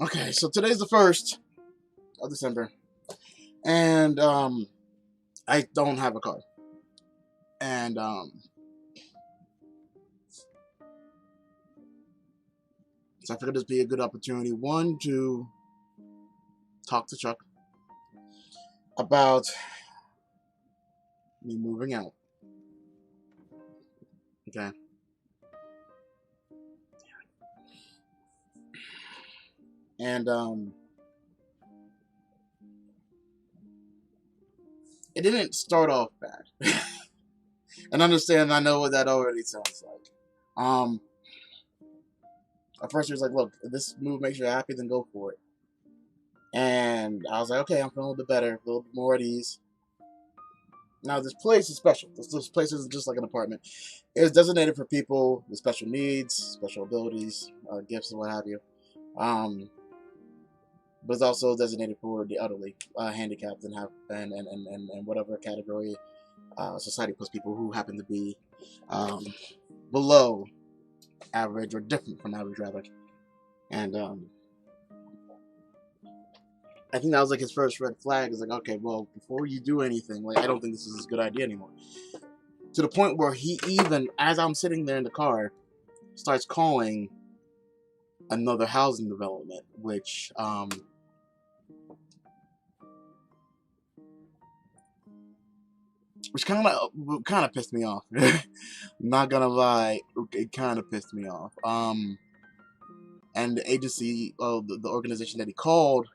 Okay, so today's the 1st of December, and I don't have a car. And so I figured this would be a good opportunity, one, to talk to Chuck about me moving out. Okay. And it didn't start off bad. And understand, I know what that already sounds like. At first he was like, look, if this move makes you happy, then go for it. And I was like, okay, I'm feeling a little bit better, a little bit more at ease. Now, this place is special. This place isn't just like an apartment. It's designated for people with special needs, special abilities, gifts, and what have you. Um, but it's also designated for the elderly, handicapped, and whatever category society puts people who happen to be um, below average or different from average, rather. And I think that was like his first red flag. Is like, okay, well, before you do anything, like, I don't think this is a good idea anymore. To the point where he even, as I'm sitting there in the car, starts calling another housing development, which kind of pissed me off. Not gonna lie, it kind of pissed me off. And the agency, the organization that he called,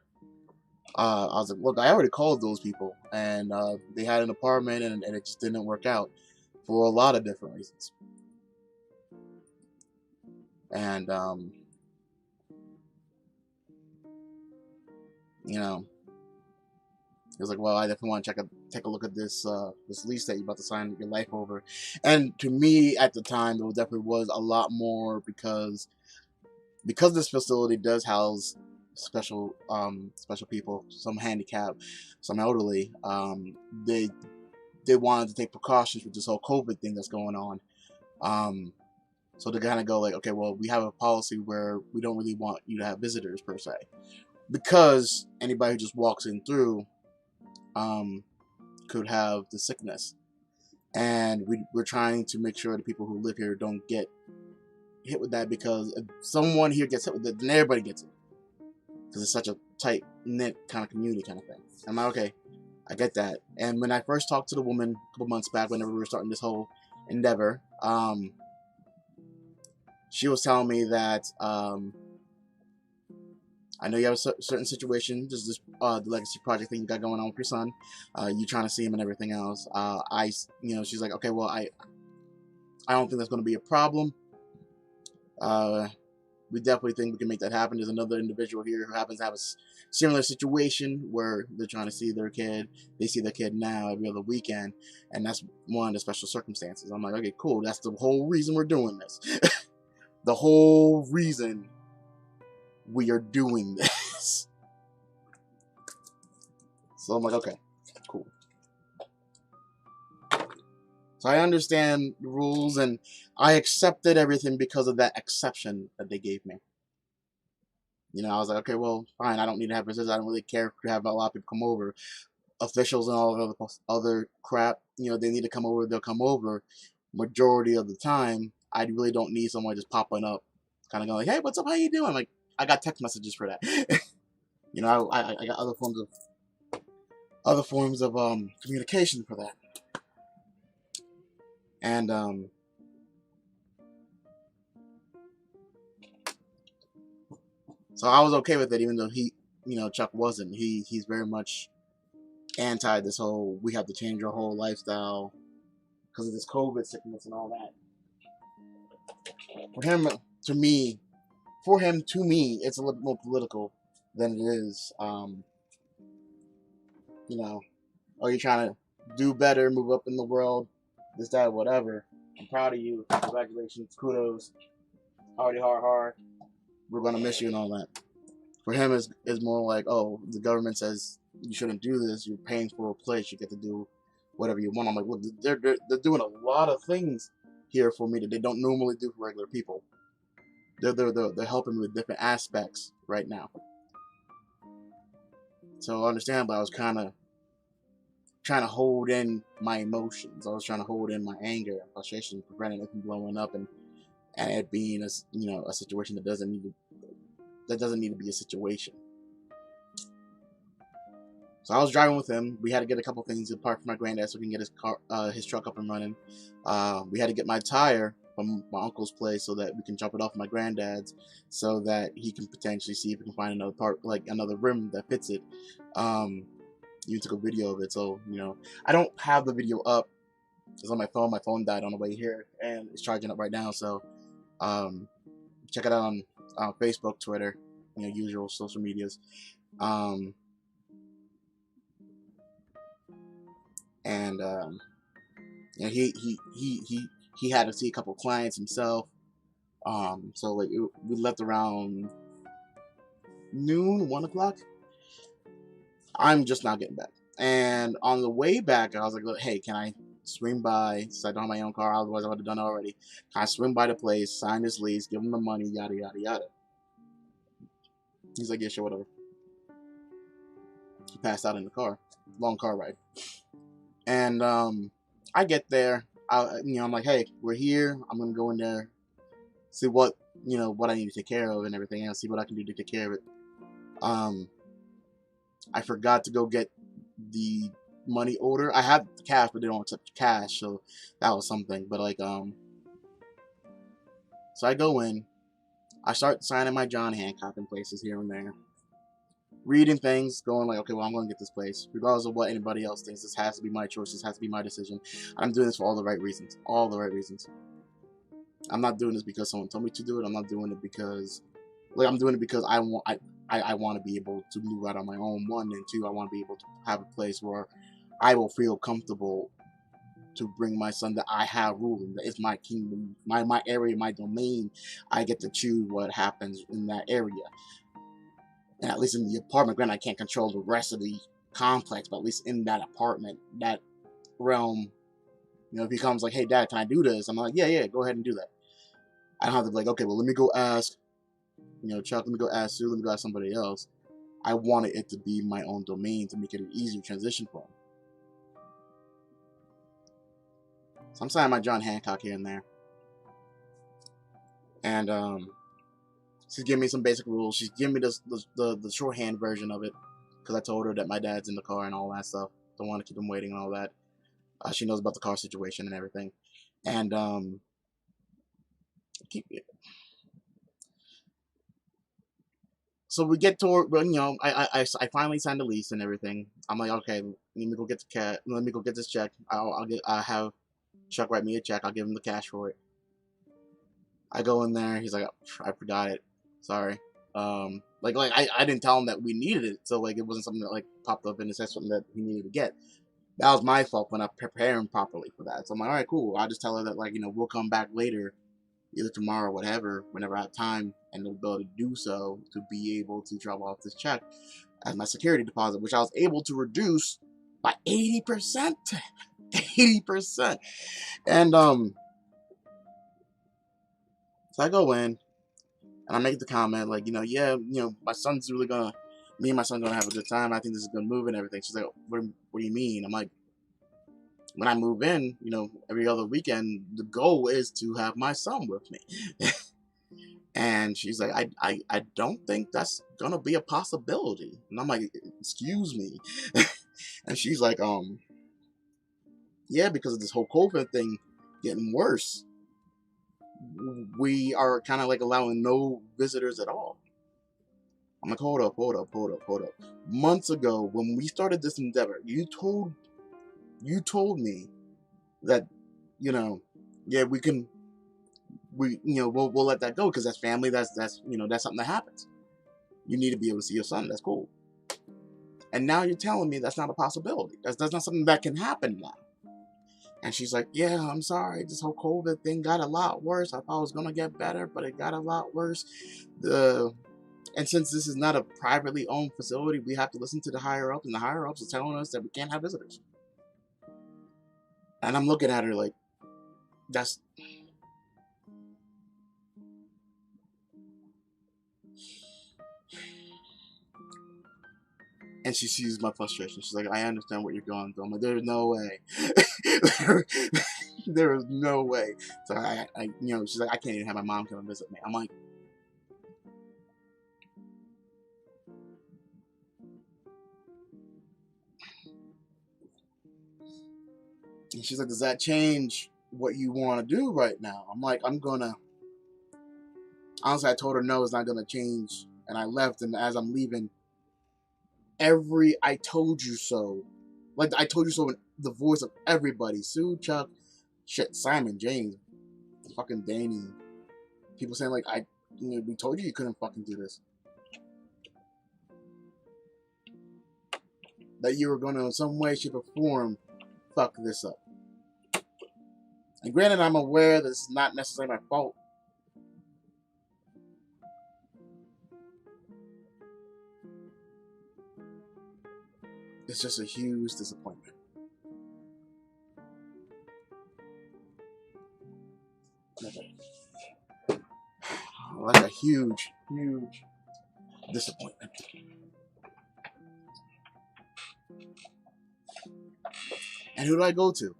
I was like, look, I already called those people, and they had an apartment, and it just didn't work out for a lot of different reasons. And you know, he was like, well, I definitely want to take a look at this lease that you're about to sign your life over. And to me, at the time, it definitely was a lot more because this facility does house special people, some handicapped, some elderly. They wanted to take precautions with this whole COVID thing that's going on. So they kind of go like, okay, well, we have a policy where we don't really want you to have visitors per se, because anybody who just walks in through could have the sickness, and we're trying to make sure the people who live here don't get hit with that, because if someone here gets hit with it, then everybody gets it, because it's such a tight knit kind of community kind of thing. I'm like, okay, I get that. And when I first talked to the woman a couple months back, whenever we were starting this whole endeavor, she was telling me that I know you have a certain situation, just this the legacy project thing you got going on with your son. You trying to see him and everything else. She's like, okay, well, I don't think that's going to be a problem. We definitely think we can make that happen. There's another individual here who happens to have a similar situation where they're trying to see their kid. They see their kid now every other weekend, and that's one of the special circumstances. I'm like, okay, cool. That's the whole reason we're doing this. The whole reason we are doing this. So I'm like, okay, cool. So I understand the rules, and I accepted everything because of that exception that they gave me. I was like, okay, well, fine. I don't need to have visitors. I don't really care to have a lot of people come over. Officials and all of other crap, they need to come over, they'll come over. Majority of the time, I really don't need someone just popping up, kind of going like, hey, what's up? How you doing? Like, I got text messages for that. I got other forms of communication for that. And so I was okay with it, even though Chuck wasn't. He's very much anti this whole, we have to change our whole lifestyle because of this COVID sickness and all that. For him, to me, it's a little more political than it is. Oh, you're trying to do better, move up in the world, this, that, whatever. I'm proud of you. Congratulations, kudos. Hardy, hard. We're gonna miss you and all that. For him, is more like, oh, the government says you shouldn't do this. You're paying for a place. You get to do whatever you want. I'm like, look, they're doing a lot of things here for me that they don't normally do for regular people. they're helping me with different aspects right now. So understandably, I was kind of trying to hold in my emotions. I was trying to hold in my anger and frustration, preventing it from blowing up and it being a situation that doesn't need to be a situation. So I was driving with him. We had to get a couple things apart from my granddad so we can get his truck up and running. We had to get my tire from my uncle's place so that we can jump it off my granddad's, so that he can potentially see if we can find another part, like another rim that fits it. You took a video of it, so I don't have the video up. It's on my phone. My phone died on the way here, and it's charging up right now. So check it out on Facebook, Twitter, usual social medias. And he had to see a couple clients himself. So like we left around noon, 1 o'clock. I'm just not getting back. And on the way back, I was like, hey, can I swing by? Since I don't have my own car, otherwise I would have done it already. Can I swing by the place, sign this lease, give him the money, yada yada yada. He's like, yeah, sure, whatever. He passed out in the car. Long car ride. And I get there. I'm like, hey, we're here. I'm gonna go in there, see what I need to take care of and everything, and see what I can do to take care of it. I forgot to go get the money order. I have the cash, but they don't accept cash, so that was something. But like, so I go in. I start signing my John Hancock in places here and there, reading things, going like, okay, well, I'm going to get this place, regardless of what anybody else thinks. This has to be my choice. This has to be my decision. I'm doing this for all the right reasons. All the right reasons. I'm not doing this because someone told me to do it. I'm not doing it because, I'm doing it because I want to be able to move out on my own. One, and two, I want to be able to have a place where I will feel comfortable to bring my son that I have ruling. That is my kingdom, my area, my domain. I get to choose what happens in that area. And at least in the apartment, granted, I can't control the rest of the complex, but at least in that apartment, that realm, if he comes like, hey, Dad, can I do this? I'm like, yeah, go ahead and do that. I don't have to be like, okay, well, let me go ask, Chuck, let me go ask Sue, let me go ask somebody else. I wanted it to be my own domain to make it an easier transition for him. So I'm signing my John Hancock here and there. And she's giving me some basic rules. She's giving me the shorthand version of it, because I told her that my dad's in the car and all that stuff. Don't want to keep him waiting and all that. She knows about the car situation and everything. And so we get toward, I finally signed the lease and everything. I'm like, okay, let me go get the cat. Let me go get this check. I'll have Chuck write me a check. I'll give him the cash for it. I go in there. He's like, I forgot it. Sorry. I didn't tell him that we needed it, so like it wasn't something that like popped up in his head, something that he needed to get. That was my fault when I prepare him properly for that. So I'm like, all right, cool. I'll just tell her that we'll come back later, either tomorrow or whatever, whenever I have time and the ability to do so, to be able to drop off this check as my security deposit, which I was able to reduce by 80%. 80%. And so I go in and I make the comment like, my son's really gonna, me and my son gonna have a good time. I think this is a good move and everything. She's like, what do you mean? I'm like, when I move in, every other weekend, the goal is to have my son with me. And she's like, I don't think that's gonna be a possibility. And I'm like, excuse me. And she's like, yeah, because of this whole COVID thing getting worse, we are kind of like allowing no visitors at all. I'm like, hold up. Months ago, when we started this endeavor, you told me that, yeah, we'll let that go because that's family. That's something that happens. You need to be able to see your son. That's cool. And now you're telling me that's not a possibility. That's not something that can happen now. And she's like, yeah, I'm sorry. This whole COVID thing got a lot worse. I thought it was going to get better, but it got a lot worse. And since this is not a privately owned facility, we have to listen to the higher ups, and the higher ups are telling us that we can't have visitors. And I'm looking at her like, And she sees my frustration. She's like, I understand what you're going through. I'm like, there's no way. There is no way. So she's like, I can't even have my mom come and visit me. I'm like, and she's like, does that change what you want to do right now? I'm like, honestly, I told her no, it's not gonna change. And I left, and as I'm leaving, every I told you so, like I told you so in the voice of everybody, Sue, Chuck, shit, Simon, James, fucking Danny, people saying like, we told you couldn't fucking do this, that you were gonna in some way, shape, or form fuck this up. And granted, I'm aware this is not necessarily my fault. It's just a huge disappointment. Like a huge, huge disappointment. And who do I go to?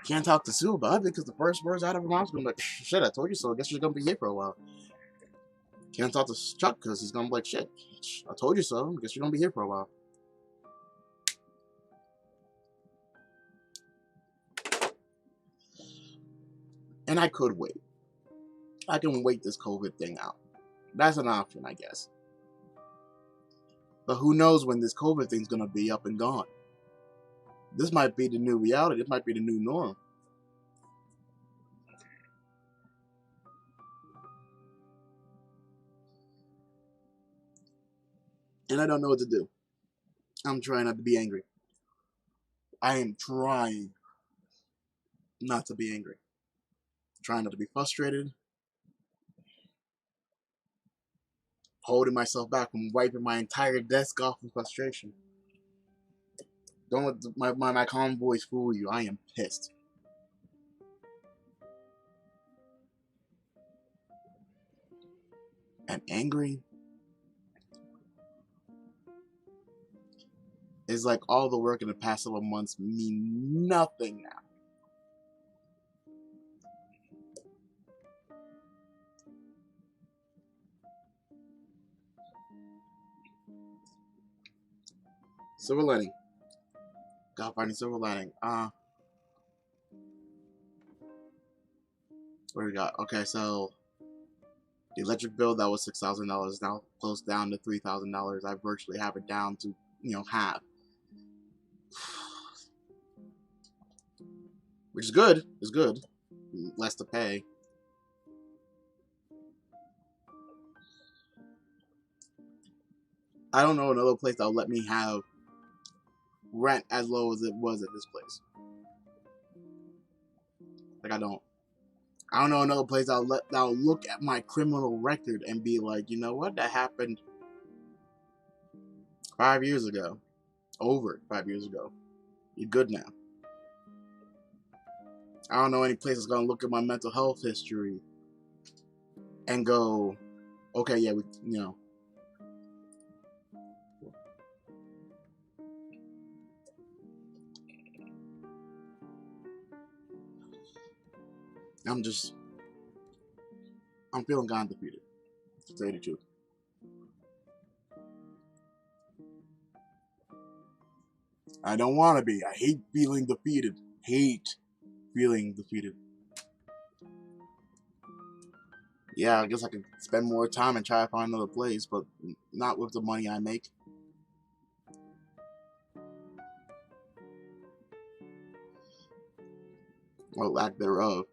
Can't talk to Sue about it because the first words out of her mouth's gonna be like, shit, I told you so. I guess you're gonna be here for a while. Can't talk to Chuck because he's gonna be like, shit, I told you so. I guess you're gonna be here for a while. And I could wait. I can wait this COVID thing out. That's an option, I guess. But who knows when this COVID thing's gonna be up and gone? This might be the new reality. This might be the new norm. And I don't know what to do. I'm trying not to be angry. I am trying not to be angry. Trying not to be frustrated. Holding myself back from wiping my entire desk off in frustration. Don't let my calm voice fool you. I am pissed. And angry is like all the work in the past several months mean nothing now. Silver lining. God, finding silver lining. What do we got? Okay, so the electric bill that was $6,000 now close down to $3,000. I virtually have it down to half, which is good. It's good. Less to pay. I don't know another place that'll let me have rent as low as it was at this place. Like I don't know another place that'll look at my criminal record and be like, you know what, that happened 5 years ago, over 5 years ago. You're good now. I don't know any place that's gonna look at my mental health history and go, okay, yeah, I'm feeling kind of defeated, to tell you the truth. I don't want to be. I hate feeling defeated. Hate feeling defeated. Yeah, I guess I could spend more time and try to find another place, but not with the money I make. Or lack thereof.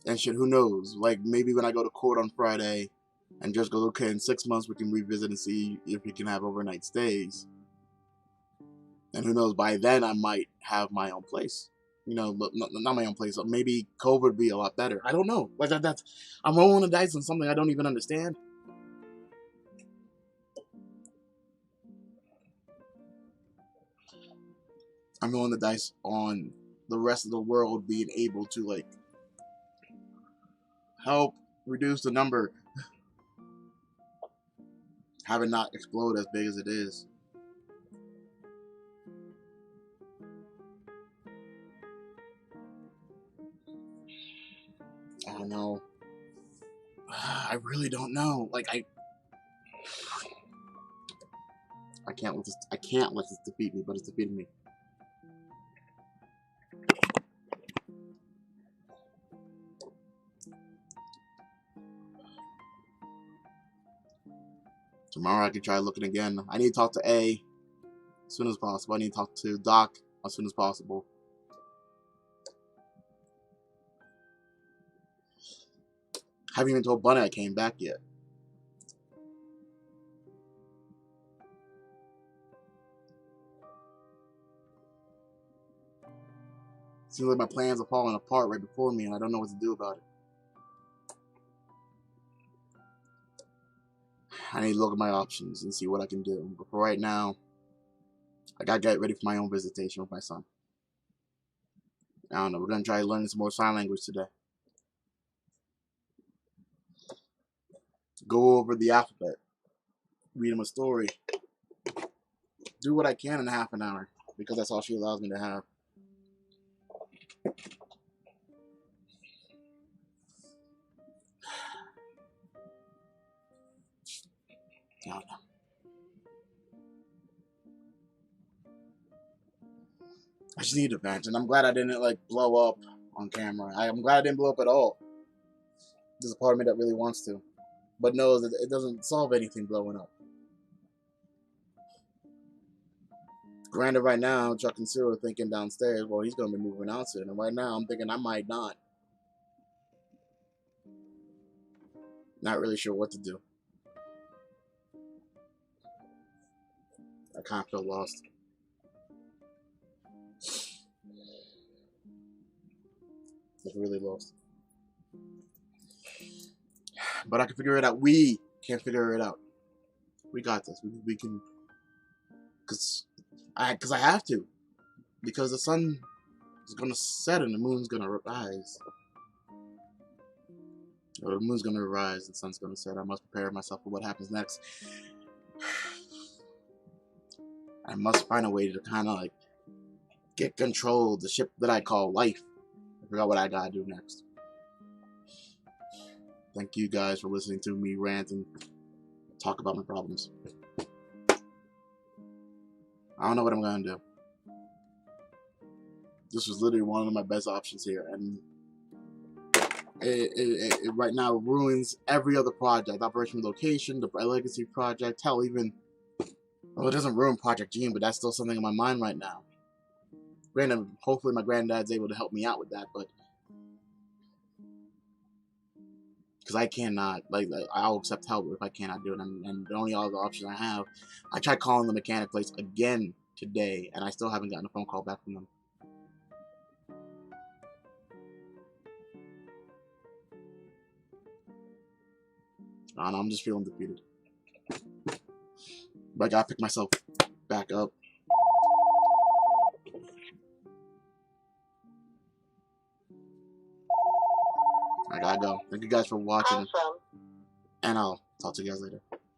And shit, who knows? Like, maybe when I go to court on Friday and just go, okay, in 6 months we can revisit and see if we can have overnight stays. And who knows, by then I might have my own place. Not my own place. Maybe COVID would be a lot better. I don't know. Like, I'm rolling the dice on something I don't even understand. I'm rolling the dice on the rest of the world being able to, like, Help reduce the number. Have it not explode as big as it is. I don't know. I really don't know. Like I can't let this defeat me, but it's defeating me. Tomorrow I can try looking again. I need to talk to A as soon as possible. I need to talk to Doc as soon as possible. Haven't even told Bunny I came back yet. Seems like my plans are falling apart right before me, and I don't know what to do about it. I need to look at my options and see what I can do. But for right now, I gotta get ready for my own visitation with my son. I don't know. We're gonna try learning some more sign language today. Go over the alphabet. Read him a story. Do what I can in half an hour, because that's all she allows me to have. I don't know. I just need a vent, and I'm glad I didn't like blow up on camera. I'm glad I didn't blow up at all. There's a part of me that really wants to, but knows that it doesn't solve anything blowing up. Granted, right now, Chuck and Cyril are thinking downstairs, well, he's going to be moving out soon. And right now, I'm thinking I might not. Not really sure what to do. I kind of feel lost. Just really lost. But I can figure it out. We can figure it out. We got this. We can. Because I have to. Because the sun is going to set and the moon's going to rise. Or the moon's going to rise and the sun's going to set. I must prepare myself for what happens next. I must find a way to kind of like get control of the ship that I call life. I forgot what I gotta do next. Thank you guys for listening to me rant and talk about my problems. I don't know what I'm gonna do. This was literally one of my best options here, and it right now ruins every other project. Operation Relocation, the Legacy project, hell, even, well, it doesn't ruin Project Gene, but that's still something in my mind right now. Granted, hopefully my granddad's able to help me out with that, but because I cannot, like, I'll accept help if I cannot do it, and the only other option I have, I tried calling the mechanic place again today, and I still haven't gotten a phone call back from them. I don't know, I'm just feeling defeated. But I gotta pick myself back up. I gotta go. Thank you guys for watching, and I'll talk to you guys later.